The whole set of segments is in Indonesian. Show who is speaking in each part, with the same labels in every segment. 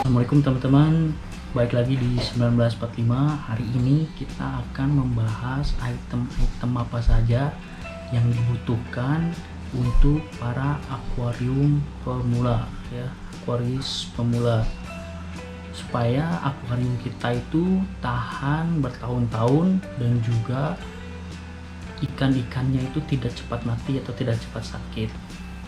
Speaker 1: Assalamualaikum teman-teman, baik lagi di 1945. Hari ini kita akan membahas item-item apa saja yang dibutuhkan untuk para akuarium pemula ya, aquaris pemula, supaya akuarium kita itu tahan bertahun-tahun dan juga ikan-ikannya itu tidak cepat mati atau tidak cepat sakit.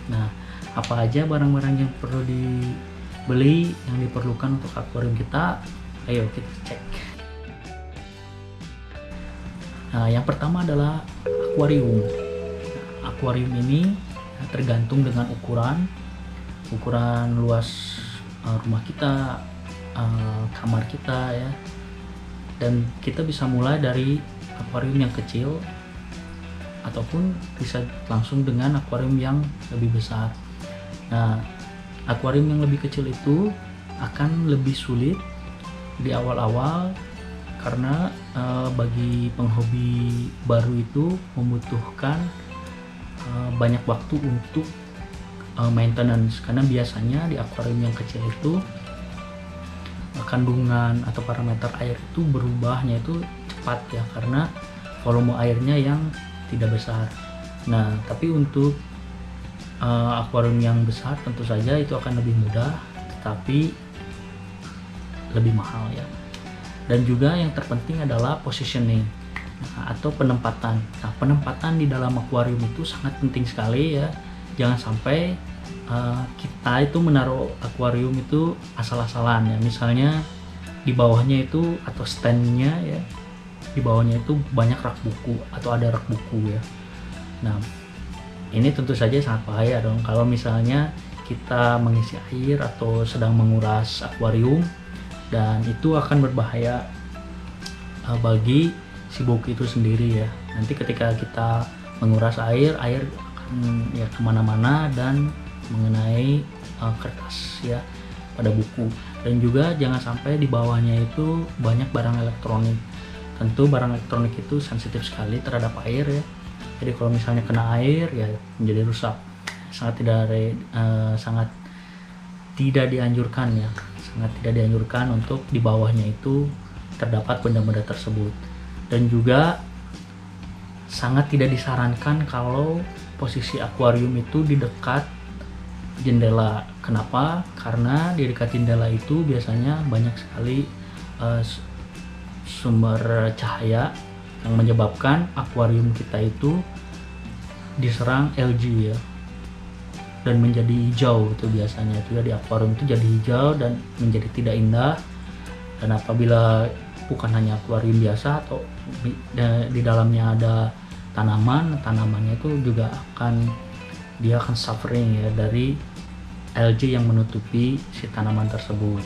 Speaker 1: Nah, apa aja barang-barang yang perlu dibeli, yang diperlukan untuk akuarium kita? Ayo kita cek. Nah, yang pertama adalah akuarium. Akuarium ini tergantung dengan ukuran luas rumah kita, kamar kita ya. Dan kita bisa mulai dari akuarium yang kecil ataupun bisa langsung dengan akuarium yang lebih besar. Nah, akuarium yang lebih kecil itu akan lebih sulit di awal-awal karena bagi penghobi baru itu membutuhkan banyak waktu untuk maintenance, karena biasanya di akuarium yang kecil itu kandungan atau parameter air itu berubahnya itu cepat ya, karena volume airnya yang tidak besar. Nah, tapi untuk akuarium yang besar tentu saja itu akan lebih mudah, tetapi lebih mahal ya. Dan juga yang terpenting adalah positioning atau penempatan. Nah, penempatan di dalam akuarium itu sangat penting sekali ya. Jangan sampai kita itu menaruh akuarium itu asal-asalan ya. Misalnya di bawahnya itu atau standnya ya, di bawahnya itu banyak rak buku atau ada rak buku ya. Nah, ini tentu saja sangat bahaya dong kalau misalnya kita mengisi air atau sedang menguras akuarium, dan itu akan berbahaya bagi si buku itu sendiri ya. Nanti ketika kita menguras air akan ya kemana-mana dan mengenai kertas ya pada buku. Dan juga jangan sampai di bawahnya itu banyak barang elektronik. Tentu barang elektronik itu sensitif sekali terhadap air ya. Jadi kalau misalnya kena air ya menjadi rusak. Sangat tidak dianjurkan ya. Sangat tidak dianjurkan untuk di bawahnya itu terdapat benda-benda tersebut. Dan juga sangat tidak disarankan kalau posisi akuarium itu di dekat jendela. Kenapa? Karena di dekat jendela itu biasanya banyak sekali sumber cahaya yang menyebabkan akuarium kita itu diserang algae ya, dan menjadi hijau. Itu biasanya itu ya, di akuarium itu jadi hijau dan menjadi tidak indah. Dan apabila bukan hanya akuarium biasa atau di dalamnya ada tanamannya itu juga akan suffering ya dari algae yang menutupi si tanaman tersebut.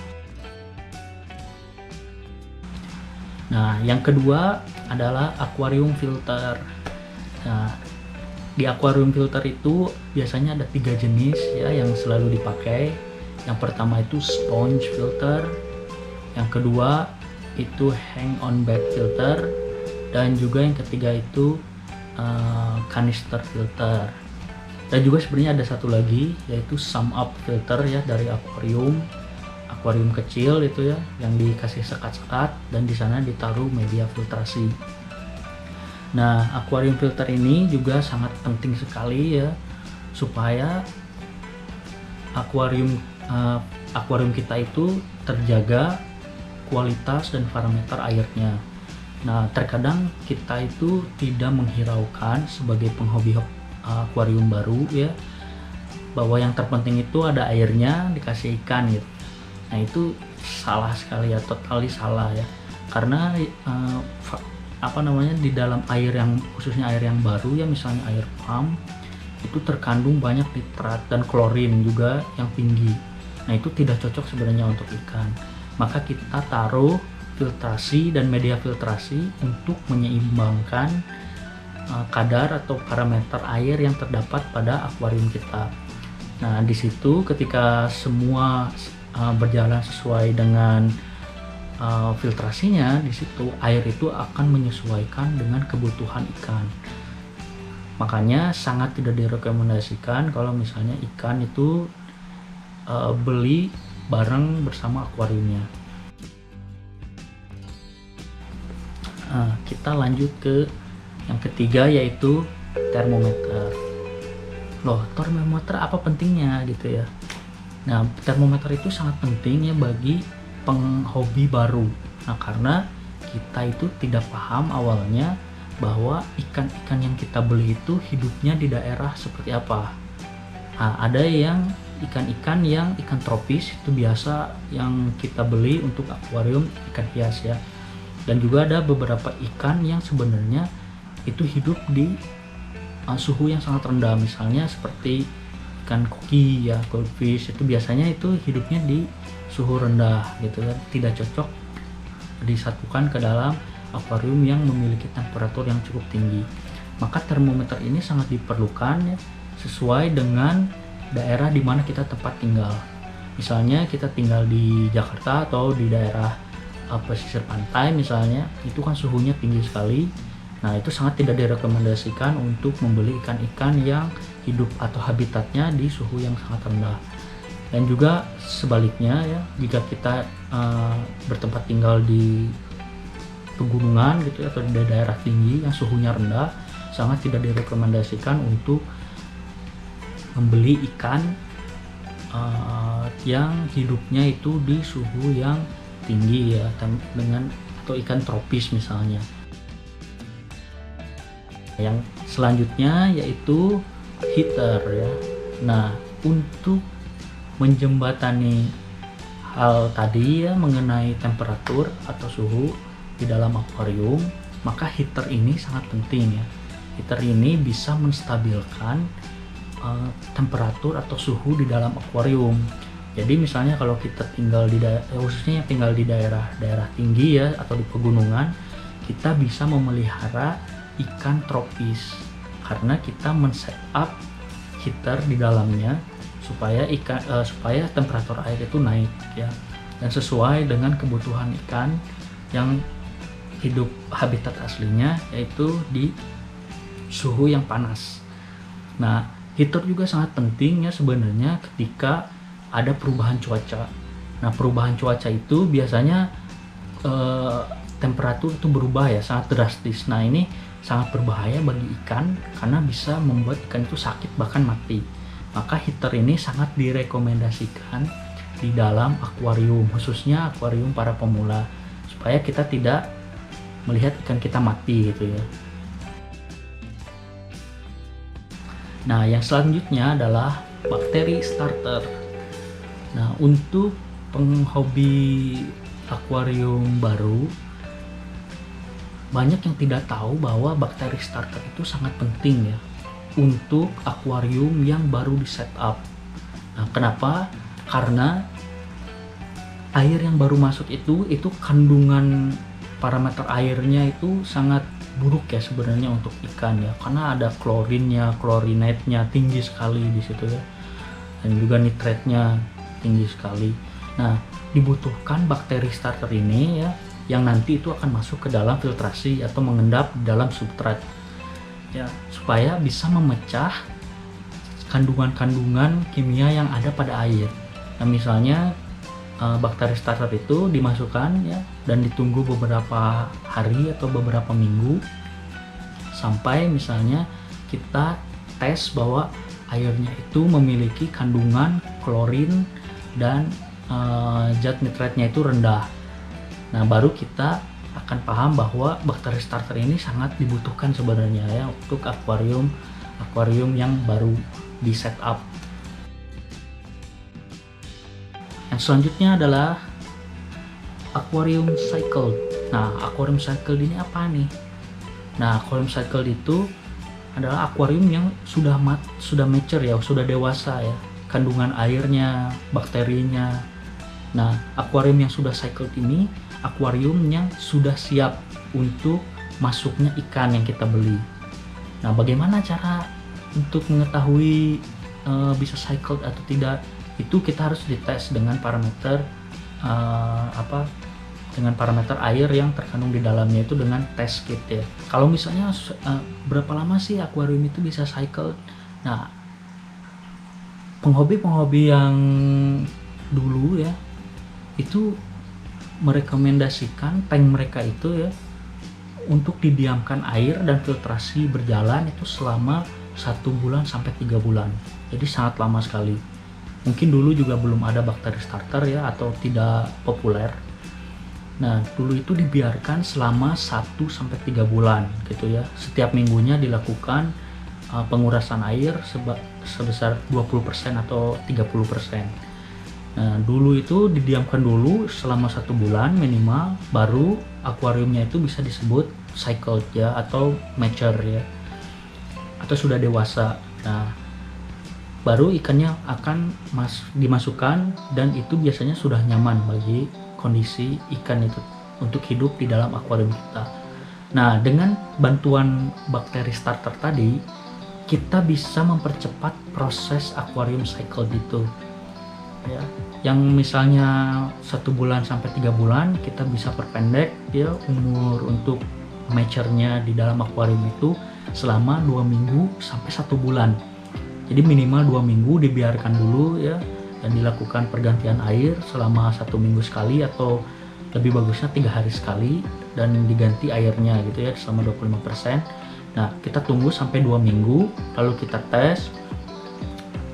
Speaker 1: Nah, yang kedua adalah akuarium filter. Nah, di akuarium filter itu biasanya ada 3 jenis ya yang selalu dipakai. Yang pertama itu sponge filter, yang kedua itu hang on bag filter, dan juga yang ketiga itu canister filter. Dan juga sebenarnya ada satu lagi yaitu sum up filter ya, dari akuarium kecil itu ya, yang dikasih sekat-sekat dan di sana ditaruh media filtrasi. Nah, akuarium filter ini juga sangat penting sekali ya, supaya akuarium kita itu terjaga kualitas dan parameter airnya. Nah, terkadang kita itu tidak menghiraukan sebagai penghobi akuarium baru ya, bahwa yang terpenting itu ada airnya, dikasih ikan gitu. Nah, itu salah sekali ya, totally salah ya. Karena di dalam air yang khususnya air yang baru ya, misalnya air pump, itu terkandung banyak nitrat dan klorin juga yang tinggi. Nah, itu tidak cocok sebenarnya untuk ikan. Maka kita taruh filtrasi dan media filtrasi untuk menyeimbangkan kadar atau parameter air yang terdapat pada akuarium kita. Nah, di situ ketika semua berjalan sesuai dengan filtrasinya, di situ air itu akan menyesuaikan dengan kebutuhan ikan. Makanya sangat tidak direkomendasikan kalau misalnya ikan itu beli bareng bersama akuariumnya. Nah, kita lanjut ke yang ketiga, yaitu termometer. Loh, termometer apa pentingnya gitu ya? Nah, termometer itu sangat penting ya bagi penghobi baru. Nah, karena kita itu tidak paham awalnya bahwa ikan-ikan yang kita beli itu hidupnya di daerah seperti apa. Nah, ada yang ikan-ikan yang ikan tropis itu biasa yang kita beli untuk akuarium ikan hias ya. Dan juga ada beberapa ikan yang sebenarnya itu hidup di suhu yang sangat rendah, misalnya seperti ikan koki ya, goldfish itu biasanya itu hidupnya di suhu rendah gitu kan, tidak cocok disatukan ke dalam akuarium yang memiliki temperatur yang cukup tinggi. Maka termometer ini sangat diperlukan ya, sesuai dengan daerah di mana kita tempat tinggal. Misalnya kita tinggal di Jakarta atau di daerah pesisir pantai misalnya, itu kan suhunya tinggi sekali. Nah, itu sangat tidak direkomendasikan untuk membeli ikan-ikan yang hidup atau habitatnya di suhu yang sangat rendah. Dan juga sebaliknya ya, jika kita bertempat tinggal di pegunungan gitu atau di daerah tinggi yang suhunya rendah, sangat tidak direkomendasikan untuk membeli ikan yang hidupnya itu di suhu yang tinggi ya, dengan atau ikan tropis misalnya. Yang selanjutnya yaitu heater ya. Nah, untuk menjembatani hal tadi ya mengenai temperatur atau suhu di dalam akuarium, maka heater ini sangat penting ya. Heater ini bisa menstabilkan temperatur atau suhu di dalam akuarium. Jadi misalnya kalau kita tinggal di khususnya yang tinggal di daerah tinggi ya atau di pegunungan, kita bisa memelihara ikan tropis karena kita men-setup heater di dalamnya supaya supaya temperatur air itu naik ya, dan sesuai dengan kebutuhan ikan yang hidup habitat aslinya yaitu di suhu yang panas. Nah, heater juga sangat penting ya sebenarnya ketika ada perubahan cuaca. Nah, perubahan cuaca itu biasanya temperatur itu berubah ya, sangat drastis. Nah, ini sangat berbahaya bagi ikan karena bisa membuat ikan itu sakit bahkan mati. Maka heater ini sangat direkomendasikan di dalam akuarium, khususnya akuarium para pemula, supaya kita tidak melihat ikan kita mati gitu ya. Nah, yang selanjutnya adalah bakteri starter. Nah, untuk penghobi akuarium baru, banyak yang tidak tahu bahwa bakteri starter itu sangat penting ya untuk akuarium yang baru di setup. Nah, kenapa? Karena air yang baru masuk itu kandungan parameter airnya itu sangat buruk ya sebenarnya untuk ikan ya, karena ada klorinnya, klorinatnya tinggi sekali di situ ya, dan juga nitratnya tinggi sekali. Nah, dibutuhkan bakteri starter ini ya, yang nanti itu akan masuk ke dalam filtrasi atau mengendap dalam substrat ya, supaya bisa memecah kandungan-kandungan kimia yang ada pada air. Nah, misalnya bakteri starter itu dimasukkan ya dan ditunggu beberapa hari atau beberapa minggu sampai misalnya kita tes bahwa airnya itu memiliki kandungan klorin dan zat nitratnya itu rendah. Nah, baru kita akan paham bahwa bakteri starter ini sangat dibutuhkan sebenarnya ya untuk akuarium yang baru di setup. Yang selanjutnya adalah aquarium cycle. Nah, aquarium cycle ini apa nih? Nah, aquarium cycle itu adalah akuarium yang sudah mature ya, sudah dewasa ya, kandungan airnya, bakterinya. Nah, akuarium yang sudah cycle ini akuarium yang sudah siap untuk masuknya ikan yang kita beli. Nah, bagaimana cara untuk mengetahui bisa cycle atau tidak? Itu kita harus dites dengan parameter dengan parameter air yang terkandung di dalamnya itu dengan test kit ya. Kalau misalnya berapa lama sih akuarium itu bisa cycle? Nah, penghobi yang dulu ya itu merekomendasikan tank mereka itu ya untuk didiamkan air dan filtrasi berjalan itu selama 1 bulan sampai 3 bulan. Jadi sangat lama sekali. Mungkin dulu juga belum ada bakteri starter ya, atau tidak populer. Nah, dulu itu dibiarkan selama 1 sampai 3 bulan gitu ya. Setiap minggunya dilakukan pengurasan air sebesar 20% atau 30%. Nah, dulu itu didiamkan dulu selama 1 bulan minimal, baru akuariumnya itu bisa disebut cycled ya, atau mature ya, atau sudah dewasa. Nah, baru ikannya akan dimasukkan, dan itu biasanya sudah nyaman bagi kondisi ikan itu untuk hidup di dalam akuarium kita. Nah, dengan bantuan bakteri starter tadi, kita bisa mempercepat proses akuarium cycle itu ya. Yang misalnya 1 bulan sampai 3 bulan, kita bisa perpendek ya umur untuk mature-nya di dalam akuarium itu selama 2 minggu sampai 1 bulan. Jadi minimal 2 minggu dibiarkan dulu ya, dan dilakukan pergantian air selama 1 minggu sekali, atau lebih bagusnya 3 hari sekali, dan diganti airnya gitu ya selama 25%. Nah, kita tunggu sampai 2 minggu, lalu kita tes.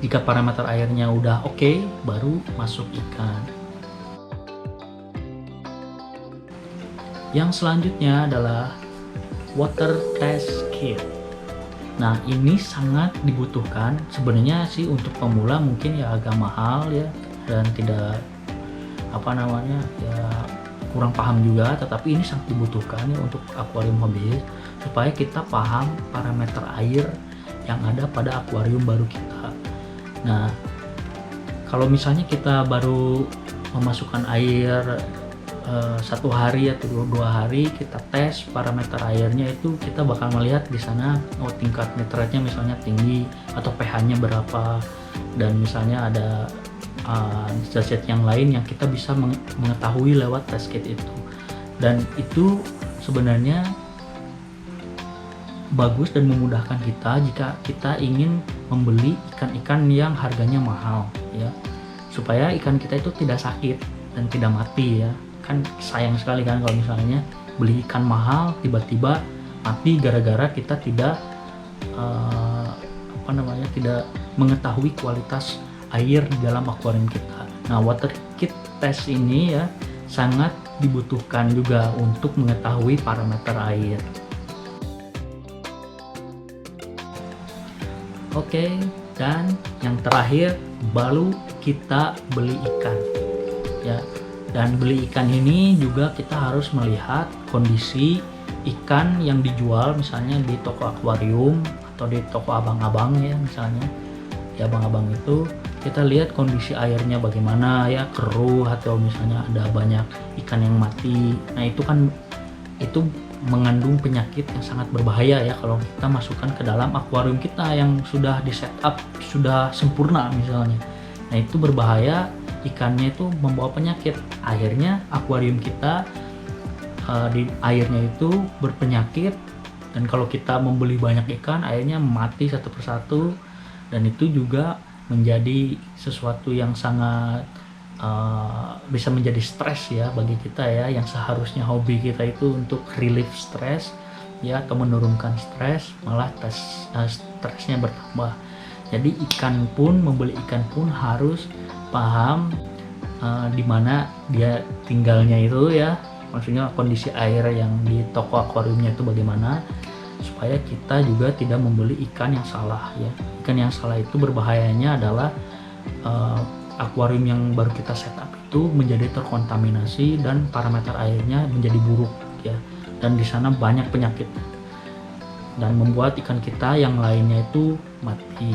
Speaker 1: Jika parameter airnya udah oke, baru masuk ikan. Yang selanjutnya adalah water test kit. Nah, ini sangat dibutuhkan sebenarnya sih untuk pemula, mungkin ya agak mahal ya, dan tidak ya kurang paham juga, tetapi ini sangat dibutuhkan ya untuk akuarium hobis, supaya kita paham parameter air yang ada pada akuarium baru kita. Nah, kalau misalnya kita baru memasukkan air 1 hari atau 2 hari, kita tes parameter airnya itu, kita bakal melihat di sana tingkat nitratnya misalnya tinggi atau pH-nya berapa, dan misalnya ada zat-zat yang lain yang kita bisa mengetahui lewat test kit itu. Dan itu sebenarnya bagus dan memudahkan kita jika kita ingin membeli ikan-ikan yang harganya mahal ya, supaya ikan kita itu tidak sakit dan tidak mati ya. Kan sayang sekali kan kalau misalnya beli ikan mahal tiba-tiba mati gara-gara kita tidak tidak mengetahui kualitas air di dalam akuarium kita. Nah, water kit test ini ya sangat dibutuhkan juga untuk mengetahui parameter air. Oke, dan yang terakhir baru kita beli ikan ya. Dan beli ikan ini juga kita harus melihat kondisi ikan yang dijual misalnya di toko akuarium atau di toko abang-abang ya, misalnya di abang-abang itu kita lihat kondisi airnya bagaimana ya, keruh atau misalnya ada banyak ikan yang mati. Nah, itu mengandung penyakit yang sangat berbahaya ya kalau kita masukkan ke dalam akuarium kita yang sudah di setup sudah sempurna misalnya. Nah, itu berbahaya, ikannya itu membawa penyakit. Akhirnya akuarium kita di airnya itu berpenyakit, dan kalau kita membeli banyak ikan akhirnya mati satu persatu, dan itu juga menjadi sesuatu yang sangat bisa menjadi stres ya bagi kita ya, yang seharusnya hobi kita itu untuk relief stres ya, atau menurunkan stres, malah stresnya bertambah. Jadi membeli ikan pun harus paham di mana dia tinggalnya itu ya, maksudnya kondisi air yang di toko akuariumnya itu bagaimana, supaya kita juga tidak membeli ikan yang salah ya. Ikan yang salah itu berbahayanya adalah akuarium yang baru kita setup itu menjadi terkontaminasi dan parameter airnya menjadi buruk ya, dan di sana banyak penyakit dan membuat ikan kita yang lainnya itu mati.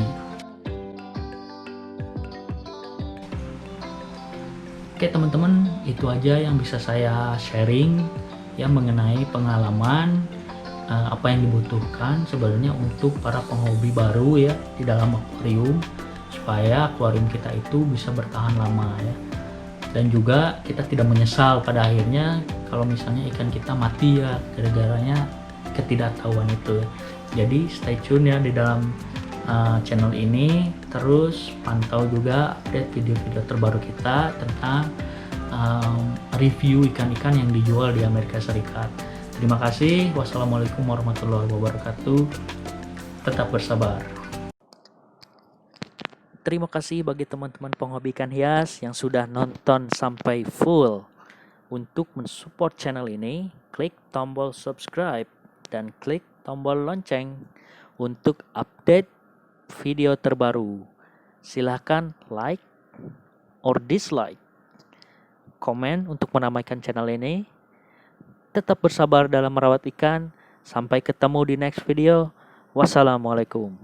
Speaker 1: Oke teman-teman, itu aja yang bisa saya sharing ya mengenai pengalaman apa yang dibutuhkan sebenarnya untuk para penghobi baru ya di dalam akuarium, supaya akuarium kita itu bisa bertahan lama ya, dan juga kita tidak menyesal pada akhirnya kalau misalnya ikan kita mati ya gara-garanya ketidaktahuan itu ya. Jadi stay tune ya di dalam channel ini, terus pantau juga update video-video terbaru kita tentang review ikan-ikan yang dijual di Amerika Serikat. Terima kasih. Wassalamualaikum warahmatullahi wabarakatuh. Tetap bersabar.
Speaker 2: Terima kasih bagi teman-teman penghobi ikan hias yang sudah nonton sampai full. Untuk mensupport channel ini, klik tombol subscribe dan klik tombol lonceng untuk update video terbaru. Silahkan like or dislike. Komen untuk menamaikan channel ini. Tetap bersabar dalam merawat ikan. Sampai ketemu di next video. Wassalamualaikum.